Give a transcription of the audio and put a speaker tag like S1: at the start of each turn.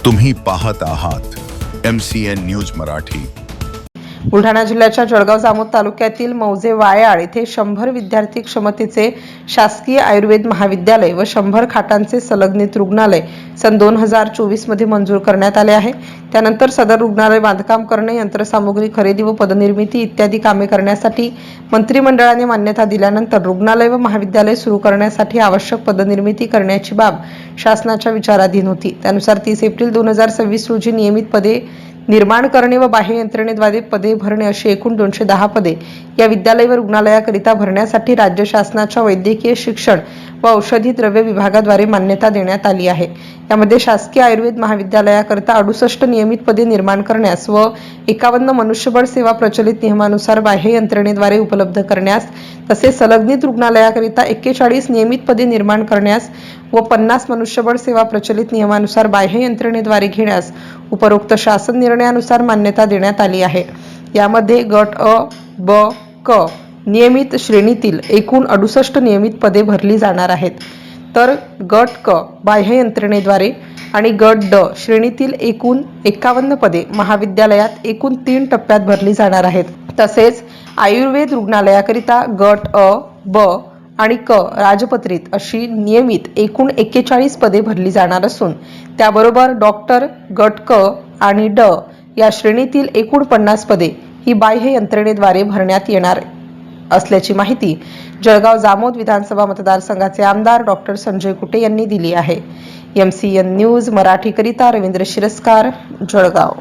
S1: तुम्ही पाहत आहात MCN न्यूज मराठी।
S2: बुलढाणा जिल्ह्याच्या जळगाव जामोद तालुक्यातील मौजे वायाळ येथे 100 विद्यार्थी क्षमतेचे शासकीय आयुर्वेद महाविद्यालय व 100 खाटांचे संलग्नित रुग्णालय सन 2024 मध्ये मंजूर करण्यात आले आहे। त्यानंतर सदर रुग्णालय बांधकाम करणे, यंत्रसामुग्री खरेदी व पदनिर्मिती इत्यादी कामे करण्यासाठी मंत्रिमंडळाने मान्यता दिल्यानंतर रुग्णालय व महाविद्यालय सुरू करण्यासाठी आवश्यक पदनिर्मिती करण्याची बाब शासनाच्या विचाराधीन होती। त्यानुसार 30 एप्रिल 2026 रोजी नियमित पदे निर्माण करणे व बाह्य यंत्रणेद्वारे पदे भरणे अशी एकूण 210 पदे या विद्यालय व रुग्णालयाकरिता भरण्यासाठी राज्य शासनाच्या वैद्यकीय शिक्षण व औषधी द्रव्य विभागाद्वारे मान्यता देण्यात आली आहे। यामध्ये शासकीय आयुर्वेद महाविद्यालयाकरिता 68 नियमित पदे निर्माण करण्यास व 51 मनुष्यबळ सेवा प्रचलित नियमानुसार बाह्य यंत्रणेद्वारे उपलब्ध करण्यास, तसेच संलग्नित रुग्णालयाकरिता 41 नियमित पदे निर्माण करण्यास व 50 मनुष्यबळ सेवा प्रचलित नियमानुसार बाह्य यंत्रणेद्वारे घेण्यास उपरोक्त शासन निर्णयानुसार मान्यता देण्यात आली आहे। यामध्ये गट अ, ब, क नियमित श्रेणीतील एकूण 68 नियमित पदे भरली जाणार आहेत, तर गट क बाह्य यंत्रणेद्वारे आणि गट ड श्रेणीतील एकूण 51 पदे महाविद्यालयात एकूण 3 टप्प्यात भरली जाणार आहेत। तसेच आयुर्वेद रुग्णालयाकरिता गट अ, ब आणि क राजपत्रित अशी नियमित एकूण 41 पदे भरली जाणार असून त्याबरोबर डॉक्टर गट क आणि ड या श्रेणीतील एकूण 50 पदे ही बाह्य यंत्रणेद्वारे भरण्यात येणार असल्याची माहिती जळगाव जामोद विधानसभा मतदारसंघाचे आमदार डॉक्टर संजय कुटे यांनी दिली आहे। MCN न्यूज मराठीकरिता रवींद्र शिरस्कार, जळगाव।